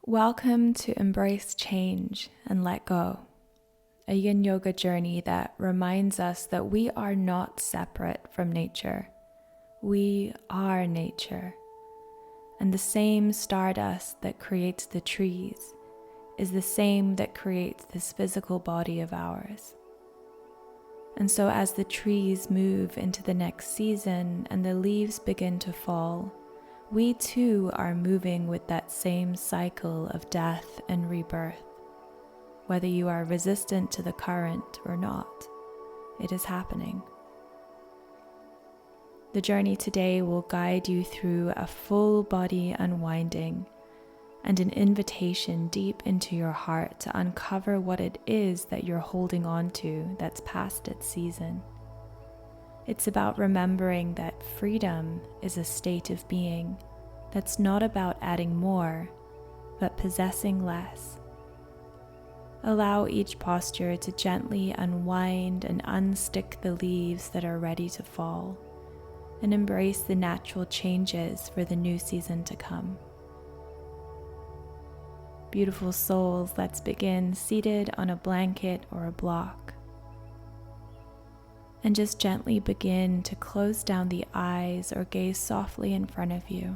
Welcome to Embrace Change and Let Go, a yin yoga journey that reminds us that we are not separate from nature. We are nature, and the same stardust that creates the trees is the same that creates this physical body of ours. And so as the trees move into the next season and the leaves begin to fall, we too are moving with that same cycle of death and rebirth. Whether you are resistant to the current or not, it is happening. The journey today will guide you through a full body unwinding and an invitation deep into your heart to uncover what it is that you're holding on to that's past its season. It's about remembering that freedom is a state of being that's not about adding more, but possessing less. Allow each posture to gently unwind and unstick the leaves that are ready to fall, and embrace the natural changes for the new season to come. Beautiful souls, let's begin seated on a blanket or a block. And just gently begin to close down the eyes or gaze softly in front of you.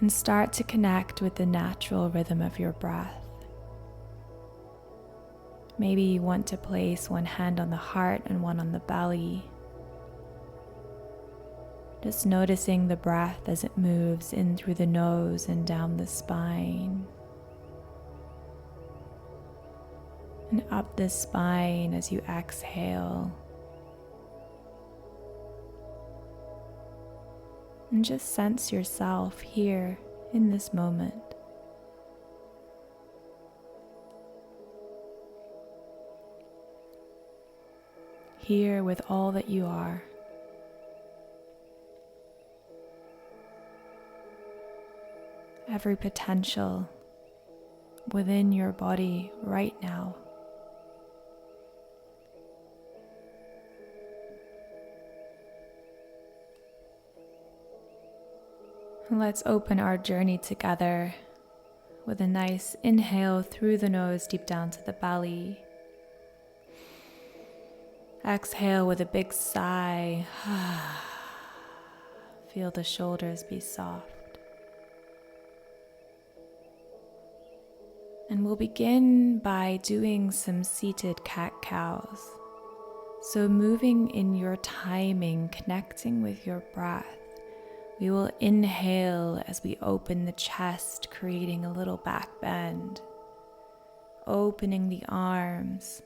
And start to connect with the natural rhythm of your breath. Maybe you want to place one hand on the heart and one on the belly. Just noticing the breath as it moves in through the nose and down the spine. And up the spine as you exhale. And just sense yourself here in this moment. Here with all that you are. Every potential within your body right now. Let's open our journey together with a nice inhale through the nose deep down to the belly. Exhale with a big sigh. Feel the shoulders be soft. And we'll begin by doing some seated cat-cows. So moving in your timing, connecting with your breath. We will inhale as we open the chest, creating a little back bend, opening the arms,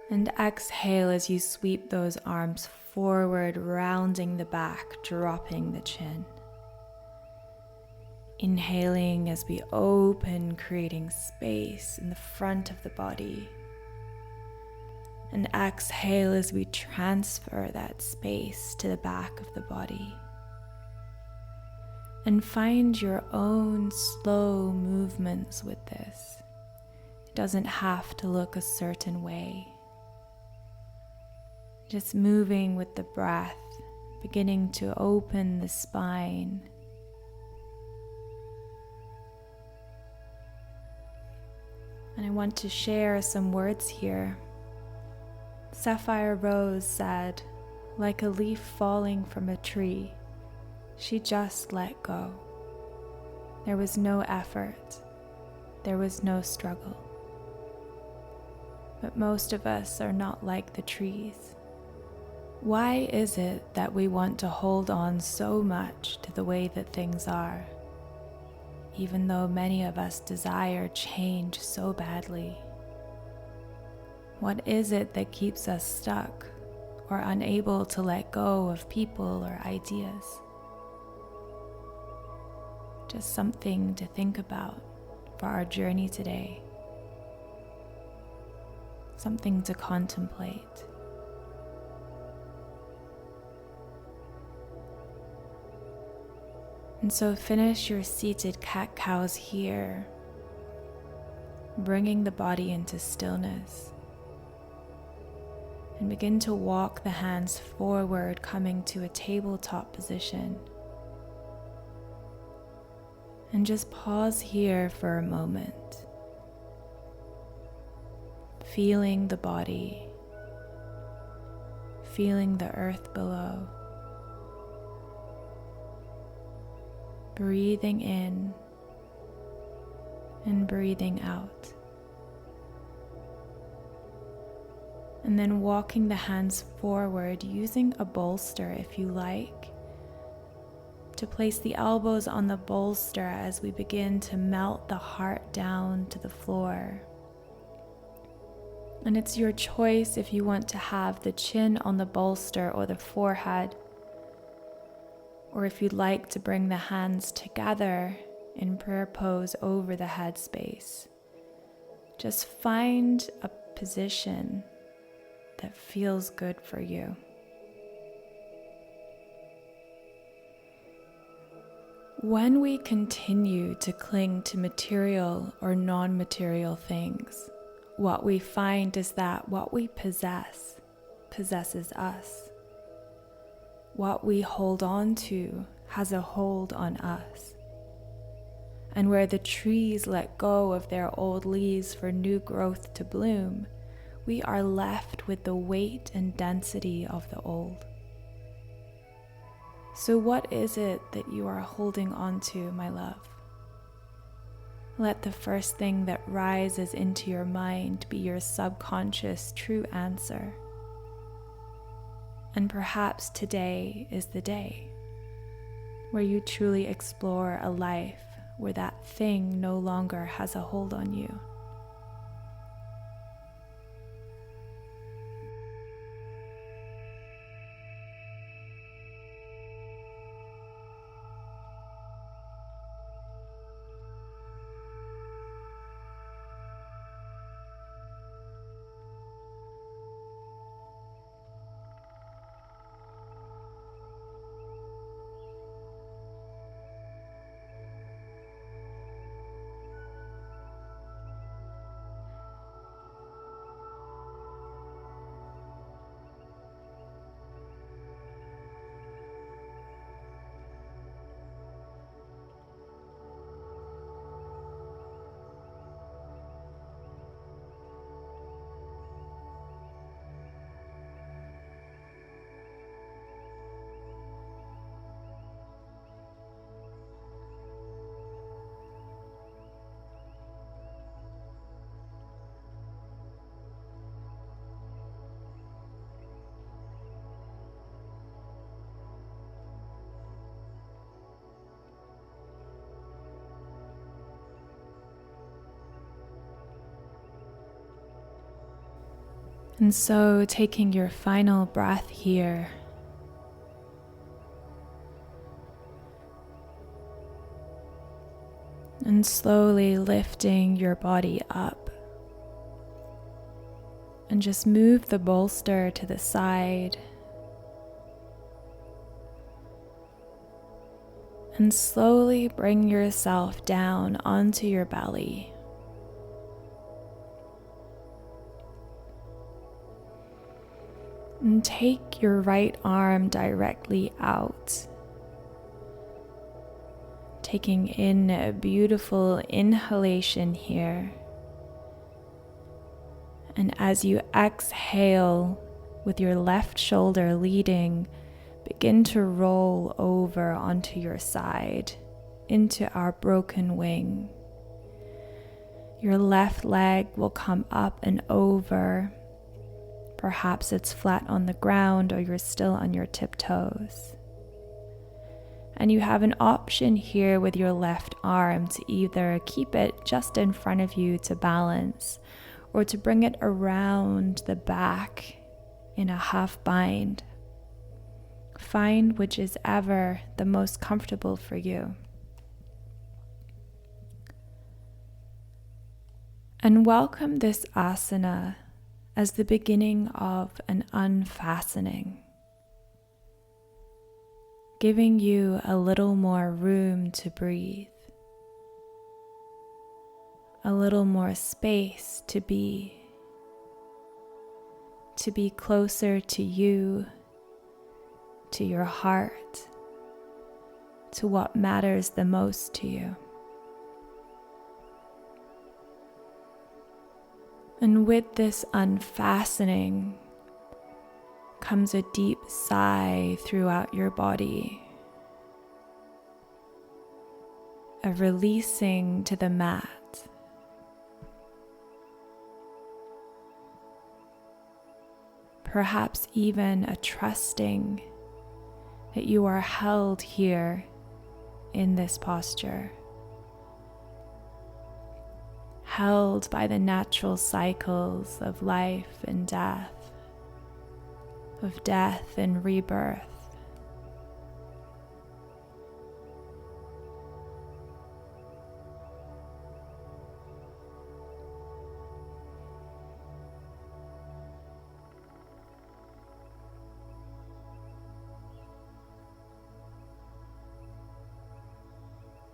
and exhale as you sweep those arms forward, rounding the back, dropping the chin. Inhaling as we open, creating space in the front of the body, and exhale as we transfer that space to the back of the body. And find your own slow movements with this. It doesn't have to look a certain way. Just moving with the breath, beginning to open the spine. And I want to share some words here. Sapphire Rose said, like a leaf falling from a tree, she just let go. There was no effort. There was no struggle. But most of us are not like the trees. Why is it that we want to hold on so much to the way that things are, even though many of us desire change so badly? What is it that keeps us stuck or unable to let go of people or ideas? Just something to think about for our journey today. Something to contemplate. And so finish your seated cat-cows here, bringing the body into stillness. And begin to walk the hands forward, coming to a tabletop position. And just pause here for a moment, feeling the body, feeling the earth below, breathing in and breathing out. And then walking the hands forward, using a bolster if you like, to place the elbows on the bolster as we begin to melt the heart down to the floor. And it's your choice if you want to have the chin on the bolster or the forehead, or if you'd like to bring the hands together in prayer pose over the head space. Just find a position that feels good for you. When we continue to cling to material or non-material things, what we find is that what we possess possesses us. What we hold on to has a hold on us. And where the trees let go of their old leaves for new growth to bloom, we are left with the weight and density of the old. So what is it that you are holding on to, my love? Let the first thing that rises into your mind be your subconscious true answer. And perhaps today is the day where you truly explore a life where that thing no longer has a hold on you. And so taking your final breath here, and slowly lifting your body up, and just move the bolster to the side, and slowly bring yourself down onto your belly. And take your right arm directly out, taking in a beautiful inhalation here. And as you exhale with your left shoulder leading, begin to roll over onto your side into our broken wing. Your left leg will come up and over. Perhaps it's flat on the ground or you're still on your tiptoes. And you have an option here with your left arm to either keep it just in front of you to balance or to bring it around the back in a half bind. Find which is ever the most comfortable for you. And welcome this asana as the beginning of an unfastening, giving you a little more room to breathe, a little more space to be, to be closer to you, to your heart, to what matters the most to you. And with this unfastening comes a deep sigh throughout your body, a releasing to the mat. Perhaps even a trusting that you are held here in this posture, held by the natural cycles of life and death, of death and rebirth.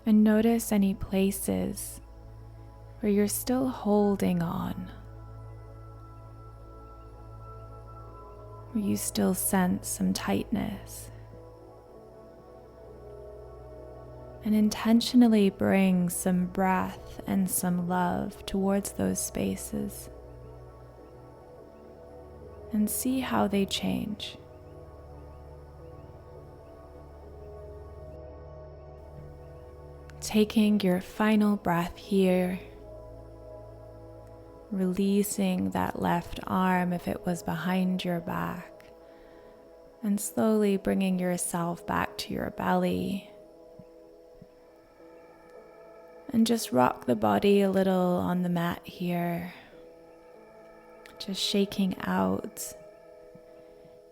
And notice any places where you're still holding on, where you still sense some tightness. And intentionally bring some breath and some love towards those spaces and see how they change. Taking your final breath here, releasing that left arm if it was behind your back, and slowly bringing yourself back to your belly. And just rock the body a little on the mat here, just shaking out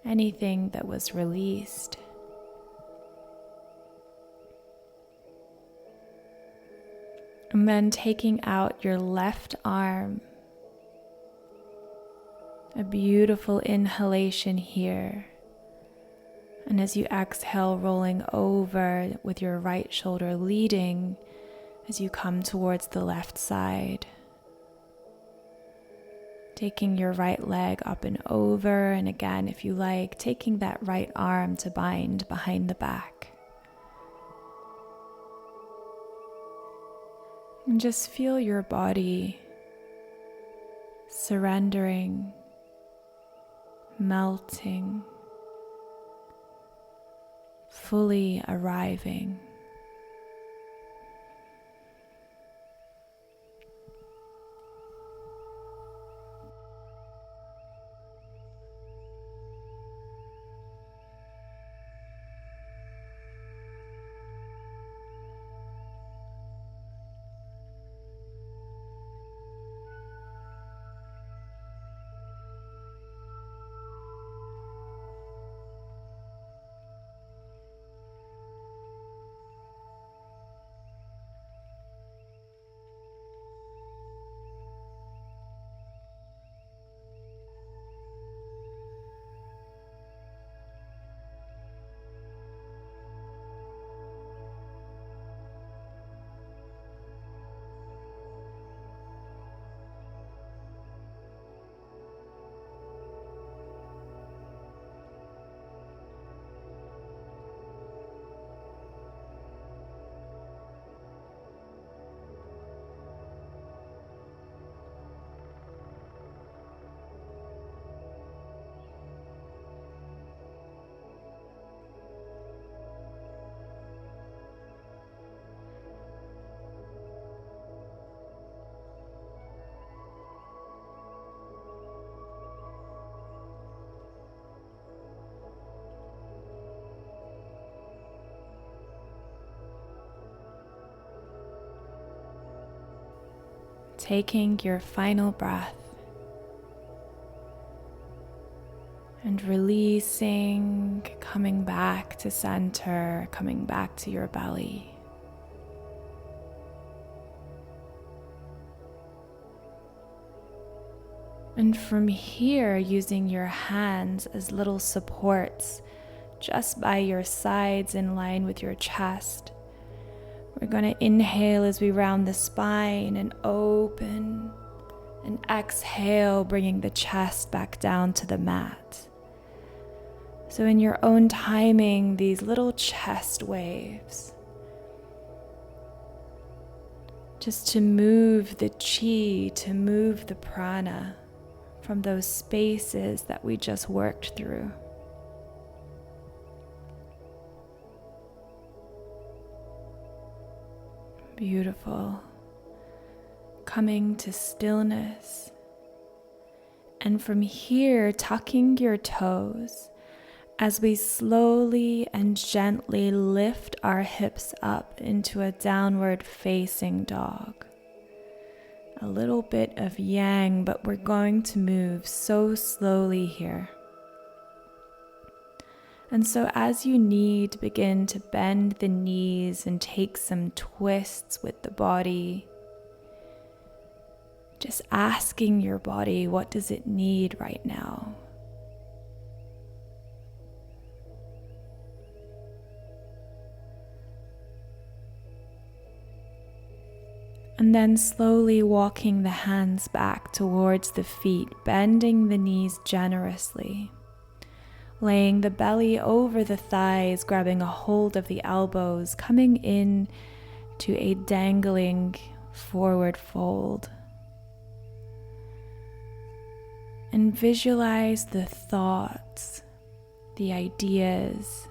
anything that was released. And then taking out your left arm, a beautiful inhalation here. And as you exhale, rolling over with your right shoulder leading as you come towards the left side. Taking your right leg up and over, and again, if you like, taking that right arm to bind behind the back. And just feel your body surrendering, melting, fully arriving. Taking your final breath and releasing, coming back to center, coming back to your belly. And from here, using your hands as little supports just by your sides in line with your chest. We're going to inhale as we round the spine and open And exhale, bringing the chest back down to the mat. So in your own timing, these little chest waves, just to move the chi, to move the prana from those spaces that we just worked through. Beautiful. Coming to stillness. And from here, tucking your toes as we slowly and gently lift our hips up into a downward facing dog. A little bit of yang, but we're going to move so slowly here. And so as you need, begin to bend the knees and take some twists with the body. Just asking your body, what does it need right now? And then slowly walking the hands back towards the feet, bending the knees generously. Laying the belly over the thighs, grabbing a hold of the elbows, coming in to a dangling forward fold. And visualize the thoughts, the ideas,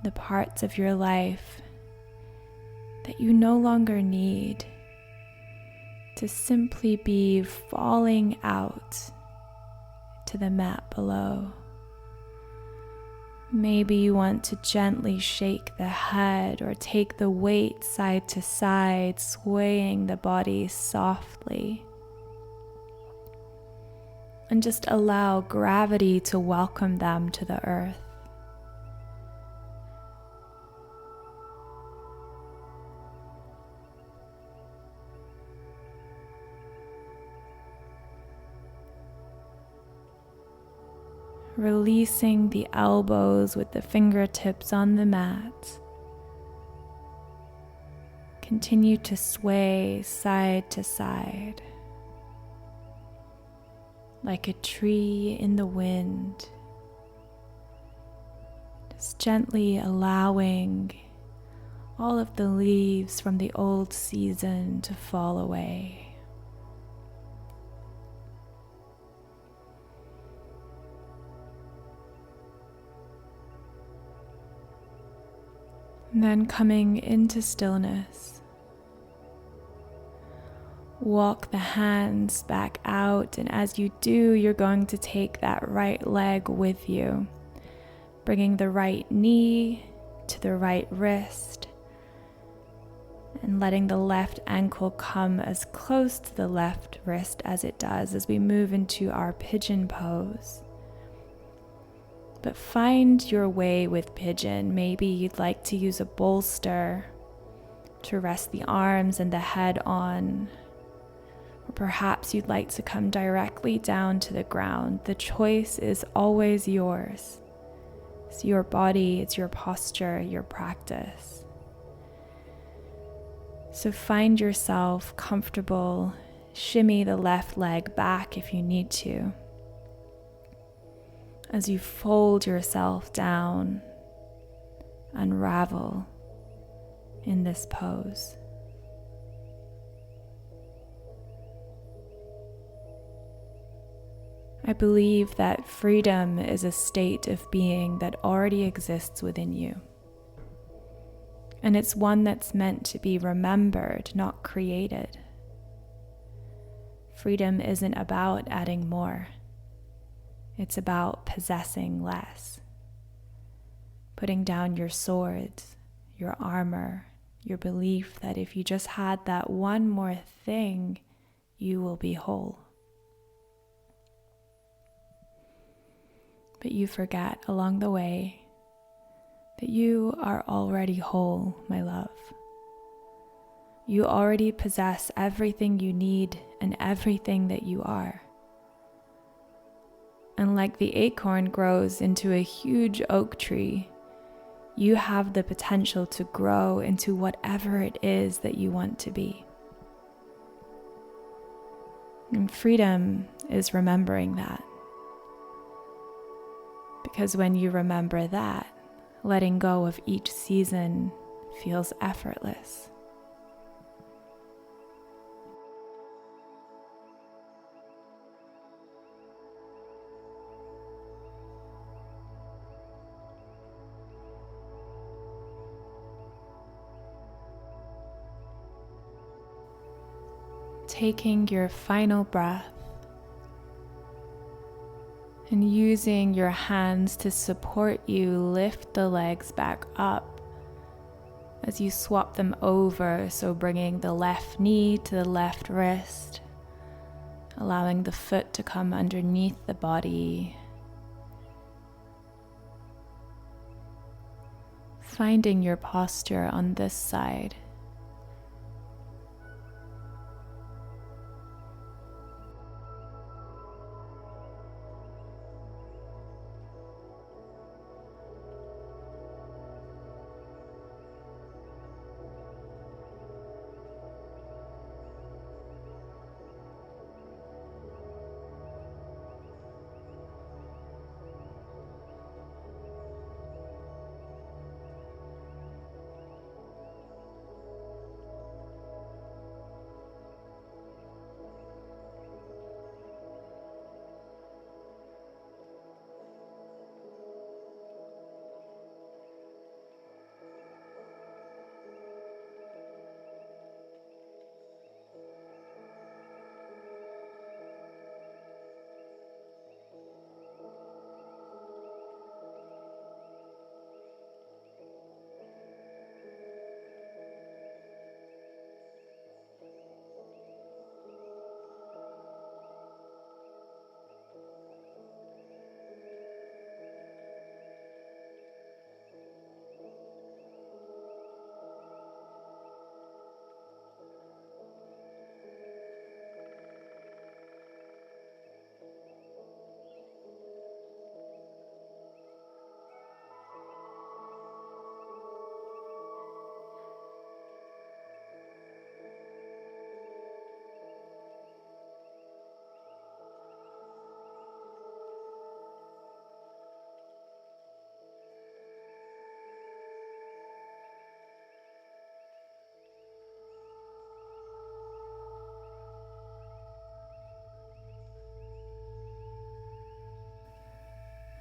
the parts of your life that you no longer need to simply be falling out to the mat below. Maybe you want to gently shake the head or take the weight side to side, swaying the body softly. And just allow gravity to welcome them to the earth. Releasing the elbows with the fingertips on the mat. Continue to sway side to side. Like a tree in the wind, just gently allowing all of the leaves from the old season to fall away. And then coming into stillness. Walk the hands back out, and as you do, you're going to take that right leg with you, bringing the right knee to the right wrist, and letting the left ankle come as close to the left wrist as it does as we move into our pigeon pose. But find your way with pigeon. Maybe you'd like to use a bolster to rest the arms and the head on. Or perhaps you'd like to come directly down to the ground. The choice is always yours. It's your body, it's your posture, your practice. So find yourself comfortable. Shimmy the left leg back if you need to. As you fold yourself down, unravel in this pose. I believe that freedom is a state of being that already exists within you. And it's one that's meant to be remembered, not created. Freedom isn't about adding more. It's about possessing less. Putting down your swords, your armor, your belief that if you just had that one more thing, you will be whole. But you forget along the way that you are already whole, my love. You already possess everything you need and everything that you are. And like the acorn grows into a huge oak tree, you have the potential to grow into whatever it is that you want to be. And freedom is remembering that. Because when you remember that, letting go of each season feels effortless. Taking your final breath and using your hands to support you, lift the legs back up as you swap them over, so bringing the left knee to the left wrist, allowing the foot to come underneath the body, finding your posture on this side.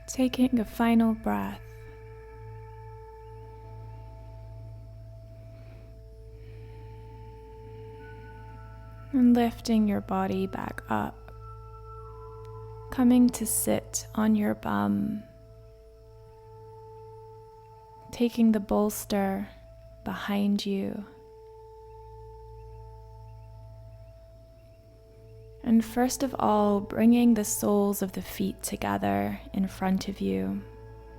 Taking a final breath. And lifting your body back up. Coming to sit on your bum. Taking the bolster behind you. And first of all, bringing the soles of the feet together in front of you.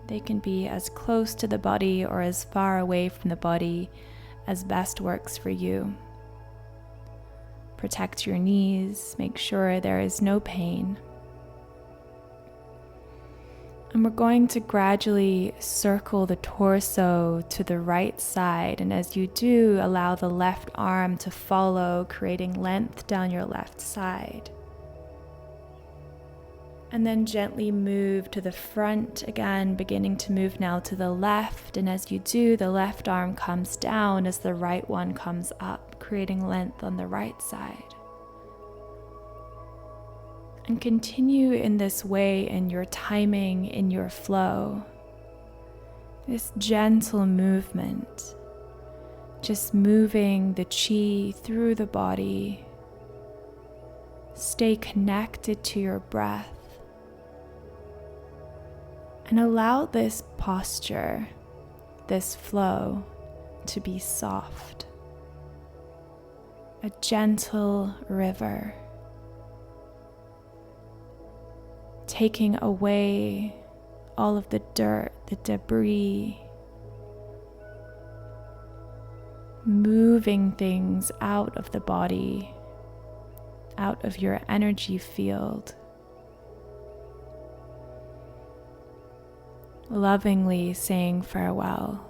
They can be as close to the body or as far away from the body as best works for you. Protect your knees, make sure there is no pain. And we're going to gradually circle the torso to the right side, and as you do, allow the left arm to follow, creating length down your left side. And then gently move to the front again, beginning to move now to the left, and as you do, the left arm comes down as the right one comes up, creating length on the right side. And continue in this way in your timing, in your flow. This gentle movement, just moving the chi through the body. Stay connected to your breath. And allow this posture, this flow, to be soft. A gentle river. Taking away all of the dirt, the debris, moving things out of the body, out of your energy field, lovingly saying farewell.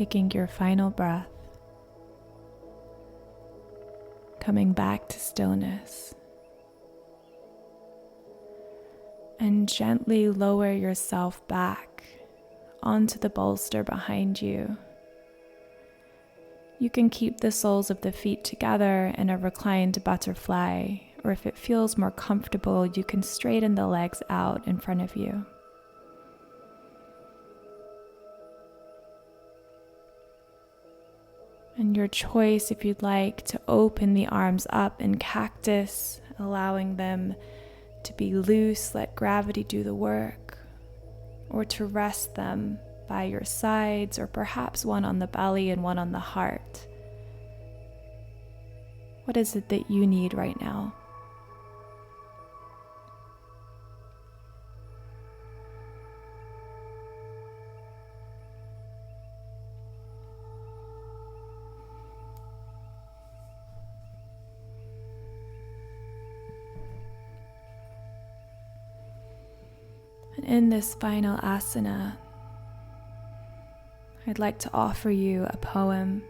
Taking your final breath, coming back to stillness, and gently lower yourself back onto the bolster behind you. You can keep the soles of the feet together in a reclined butterfly, or if it feels more comfortable, you can straighten the legs out in front of you. And your choice, if you'd like, to open the arms up in cactus, allowing them to be loose, let gravity do the work, or to rest them by your sides, or perhaps one on the belly and one on the heart. What is it that you need right now? And in this final asana, I'd like to offer you a poem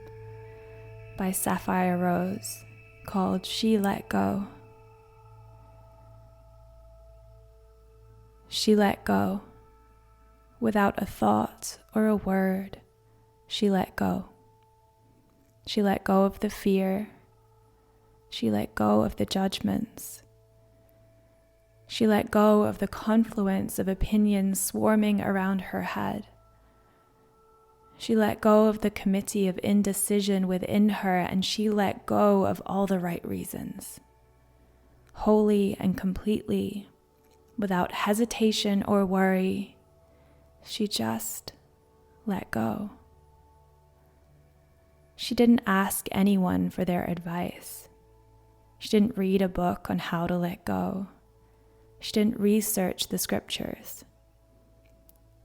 by Sapphire Rose called She Let Go. She let go. Without a thought or a word, she let go. She let go of the fear. She let go of the judgments. She let go of the confluence of opinions swarming around her head. She let go of the committee of indecision within her, and she let go of all the right reasons. Wholly and completely, without hesitation or worry, she just let go. She didn't ask anyone for their advice. She didn't read a book on how to let go. She didn't research the scriptures.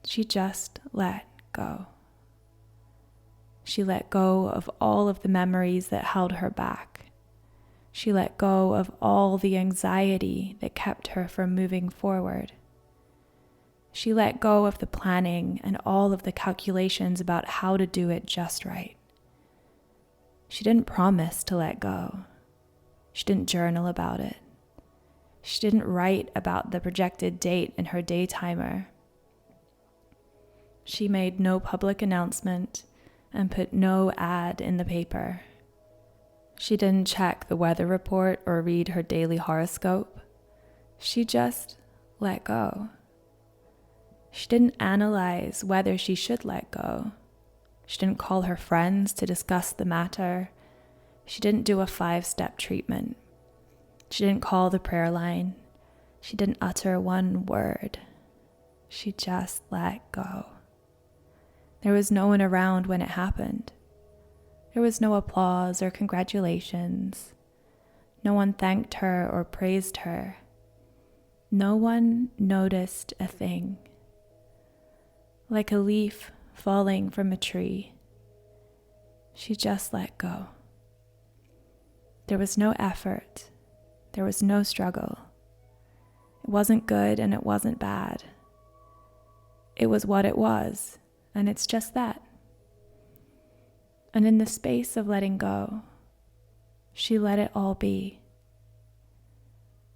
She just let go. She let go of all of the memories that held her back. She let go of all the anxiety that kept her from moving forward. She let go of the planning and all of the calculations about how to do it just right. She didn't promise to let go. She didn't journal about it. She didn't write about the projected date in her day timer. She made no public announcement and put no ad in the paper. She didn't check the weather report or read her daily horoscope. She just let go. She didn't analyze whether she should let go. She didn't call her friends to discuss the matter. She didn't do a 5-step treatment. She didn't call the prayer line. She didn't utter one word. She just let go. There was no one around when it happened. There was no applause or congratulations. No one thanked her or praised her. No one noticed a thing. Like a leaf falling from a tree, she just let go. There was no effort. There was no struggle. It wasn't good and it wasn't bad. It was what it was, and it's just that. And in the space of letting go, she let it all be.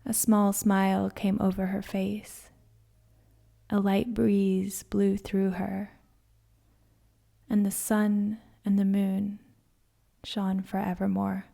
A small smile came over her face. A light breeze blew through her, and the sun and the moon shone forevermore.